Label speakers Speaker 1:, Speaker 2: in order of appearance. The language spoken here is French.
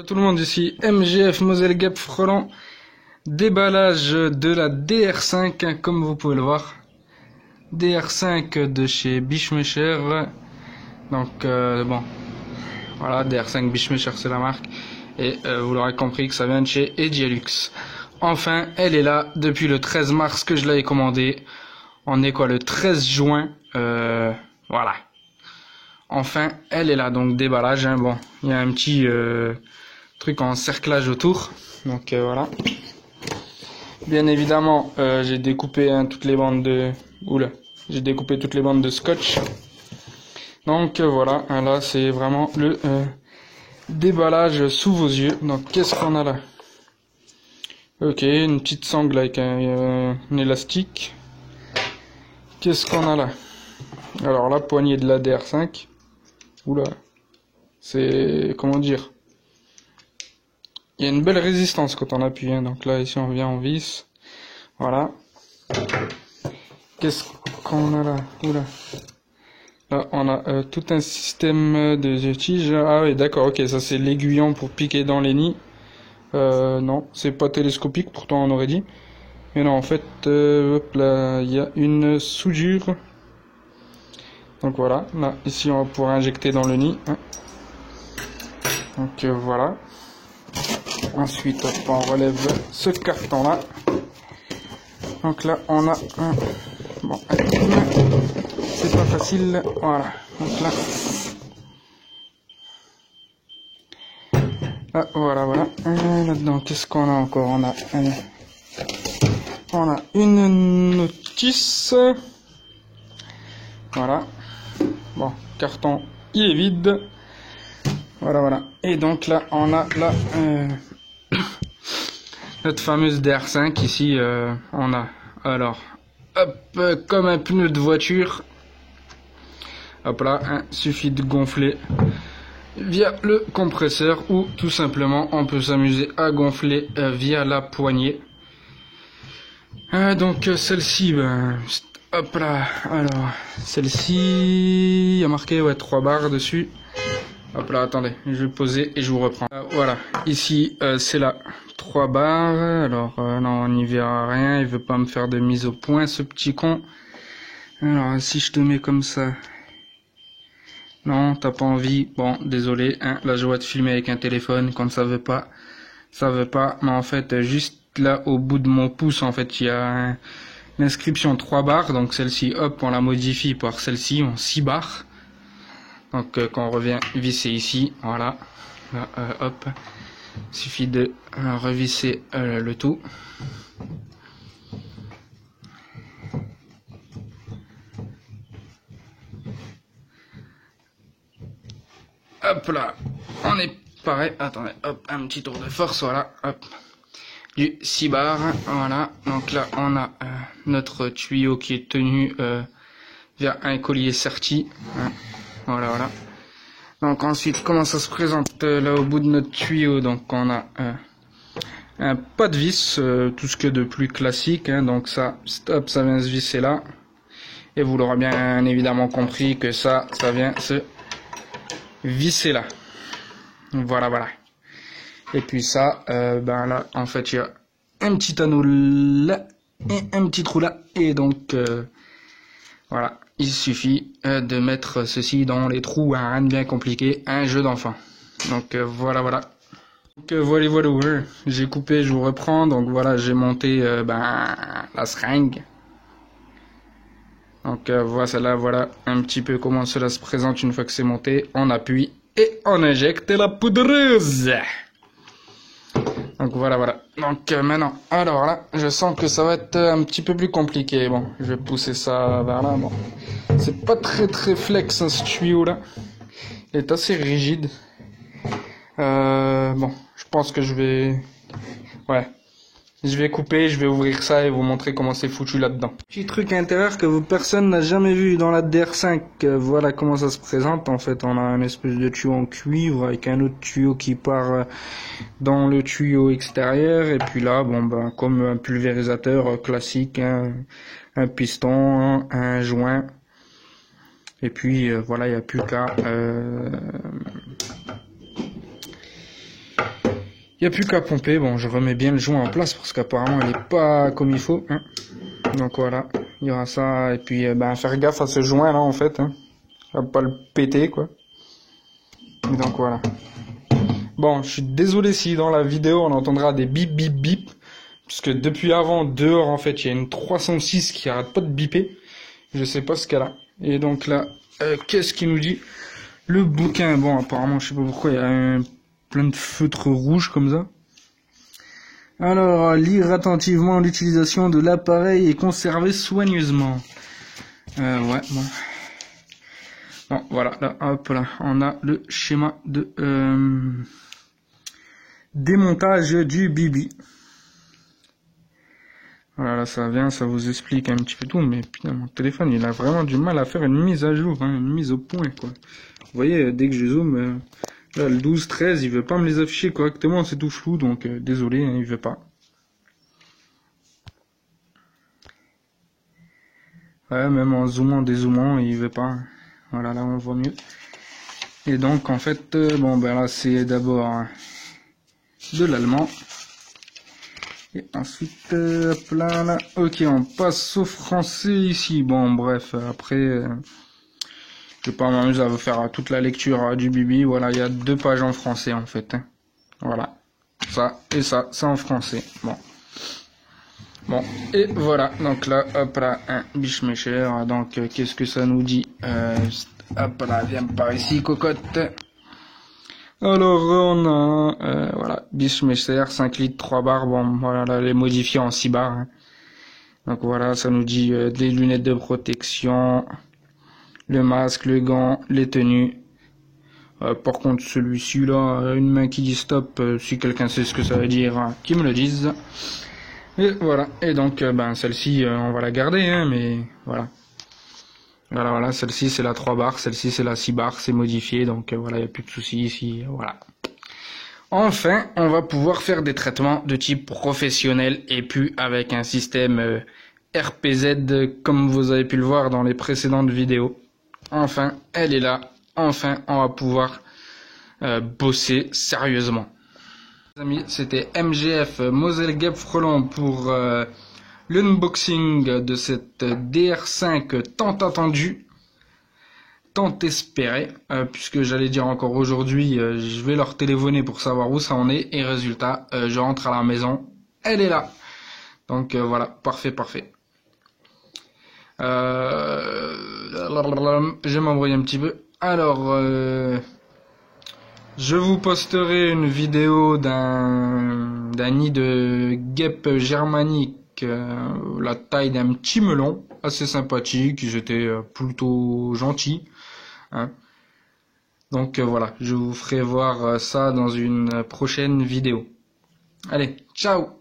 Speaker 1: Tout le monde, ici MGF Moselle Gap Freland, déballage de la DR5 hein, comme vous pouvez le voir, DR5 de chez Bischmecher. Donc bon, voilà, DR5 Bischmecher c'est la marque, et vous l'aurez compris que ça vient de chez Edialux. Enfin, elle est là depuis le 13 mars que je l'avais commandée. On est quoi, le 13 juin, voilà. Enfin, elle est là, donc déballage, hein. Bon, il y a un petit truc en cerclage autour, donc voilà. Bien évidemment, j'ai découpé toutes les bandes de... Oula, j'ai découpé toutes les bandes de scotch. Donc voilà, là c'est vraiment le déballage sous vos yeux. Donc qu'est-ce qu'on a là? Ok, une petite sangle avec un élastique. Qu'est-ce qu'on a là? Alors la poignée de la DR5. Oula, c'est... comment dire? Il y a une belle résistance quand on appuie, hein. Donc là ici on revient en vis. Voilà. Qu'est-ce qu'on a là? Oula. Là on a tout un système de tiges. Ah oui, d'accord, ok, ça c'est l'aiguillon pour piquer dans les nids. Non, c'est pas télescopique, pourtant on aurait dit. Mais non, en fait, hop là, il y a une soudure. Donc voilà, là, ici on va pouvoir injecter dans le nid. Hein. Donc voilà. Ensuite, hop, on relève ce carton là. Donc là, on a un... Bon, c'est pas facile. Voilà. Donc là... Ah, voilà, voilà. Là-dedans, qu'est-ce qu'on a encore? On a une notice. Voilà. Bon, carton, il est vide. Voilà, voilà. Et donc là, on a là notre fameuse DR5. Ici, on a, alors, hop, comme un pneu de voiture. Hop là, hein, suffit de gonfler via le compresseur, ou tout simplement, on peut s'amuser à gonfler via la poignée. Donc celle-ci, ben, hop là, alors, celle-ci, il y a marqué, ouais, 3 barres dessus. Hop là, attendez, je vais poser et je vous reprends. Voilà, ici, c'est là, 3 barres. Alors, non, on n'y verra rien, il veut pas me faire de mise au point, ce petit con. Alors, si je te mets comme ça... Non, t'as pas envie. Bon, désolé, hein, là je vois te filmer avec un téléphone, quand ça veut pas, ça veut pas. Mais en fait, juste là, au bout de mon pouce, en fait, il y a l'inscription 3 barres. Donc celle-ci, hop, on la modifie par celle-ci en 6 barres. Donc quand on revient visser ici, voilà, là, hop, suffit de revisser le tout. Hop là, on est pareil, attendez, hop, un petit tour de force, voilà, hop, du 6 barres, voilà, donc là on a notre tuyau qui est tenu via un collier serti, hein, voilà, voilà. Donc ensuite, comment ça se présente là au bout de notre tuyau? Donc on a un pas de vis, tout ce que de plus classique, hein, donc ça, stop, ça vient se visser là, et vous l'aurez bien évidemment compris que ça vient se visser là. Voilà, voilà. Et puis ça, ben là, en fait, il y a un petit anneau là et un petit trou là. Et donc, voilà, il suffit de mettre ceci dans les trous, hein, rien de bien compliqué, un jeu d'enfant. Donc voilà, voilà. Donc voilà, voilà, j'ai coupé, je vous reprends. Donc voilà, j'ai monté ben, la seringue. Donc voilà, voilà un petit peu comment cela se présente une fois que c'est monté. On appuie et on injecte la poudreuse. Donc voilà, voilà. Donc maintenant, alors là, je sens que ça va être un petit peu plus compliqué. Bon, je vais pousser ça vers là. Bon, c'est pas très flex hein, ce tuyau là. Il est assez rigide. Bon, je pense que je vais... Ouais. Je vais couper, je vais ouvrir ça et vous montrer comment c'est foutu là-dedans. Petit truc intérieur que personne n'a jamais vu dans la DR5. Voilà comment ça se présente. En fait, on a un espèce de tuyau en cuivre avec un autre tuyau qui part dans le tuyau extérieur. Et puis là, bon ben, comme un pulvérisateur classique, hein, un piston, un joint. Et puis voilà, il n'y a plus qu'à Il n'y a plus qu'à pomper. Bon, je remets bien le joint en place parce qu'apparemment il n'est pas comme il faut. Hein. Donc voilà, il y aura ça. Et puis faire gaffe à ce joint là en fait. Hein. À pas le péter quoi. Et donc voilà. Bon, je suis désolé si dans la vidéo on entendra des bip bip bip. Puisque depuis avant, dehors en fait, il y a une 306 qui arrête pas de biper. Je sais pas ce qu'elle a. Et donc là, qu'est-ce qu'il nous dit? Le bouquin, bon apparemment je sais pas pourquoi il y a plein de feutres rouges comme ça. Alors, lire attentivement l'utilisation de l'appareil et conserver soigneusement. Ouais, bon. Bon, voilà, là, hop là, on a le schéma de démontage du Bibi. Voilà, là, ça vient, ça vous explique un petit peu tout, mais putain, mon téléphone, il a vraiment du mal à faire une mise à jour, hein, une mise au point, quoi. Vous voyez, dès que je zoome, là, le 12, 13, il veut pas me les afficher correctement, c'est tout flou, donc désolé, hein, il veut pas. Ouais, même en zoomant, dézoomant, il veut pas. Voilà, là, on voit mieux. Et donc, en fait, bon, ben là, c'est d'abord de l'allemand. Et ensuite, hop là, ok, on passe au français ici. Bon, bref, après, je vais pas m'amuser à vous faire toute la lecture du Bibi. Voilà, il y a 2 pages en français, en fait. Hein. Voilà, ça et ça, c'est en français. Bon. Bon, et voilà, donc là, hop là, un Bischmecher. Donc, qu'est-ce que ça nous dit? Hop là, viens par ici, cocotte. Alors, on a, voilà, Bischmecher, 5 litres, 3 bars. Bon, voilà, là, les modifier en 6 bars. Hein. Donc voilà, ça nous dit des lunettes de protection, le masque, le gant, les tenues. Par contre, celui-ci là, une main qui dit stop, si quelqu'un sait ce que ça veut dire, hein, qu'il me le dise. Et voilà, et donc, celle-ci, on va la garder, hein, mais voilà. Voilà, celle-ci c'est la 3 bars, celle-ci c'est la 6 bars, c'est modifié, donc voilà, il n'y a plus de soucis ici, voilà. Enfin, on va pouvoir faire des traitements de type professionnel et puis avec un système RPZ comme vous avez pu le voir dans les précédentes vidéos. Enfin, elle est là, enfin on va pouvoir bosser sérieusement. Les amis, c'était MGF Moselle Gap Frelon pour l'unboxing de cette DR5 tant attendue, tant espérée, puisque j'allais dire encore aujourd'hui, je vais leur téléphoner pour savoir où ça en est, et résultat, je rentre à la maison, elle est là. Donc voilà, parfait. Je vais m'embrouiller un petit peu. Alors, je vous posterai une vidéo d'un nid de guêpes germaniques, la taille d'un petit melon, assez sympathique, ils étaient plutôt gentils. Hein. Donc voilà, je vous ferai voir ça dans une prochaine vidéo. Allez, ciao!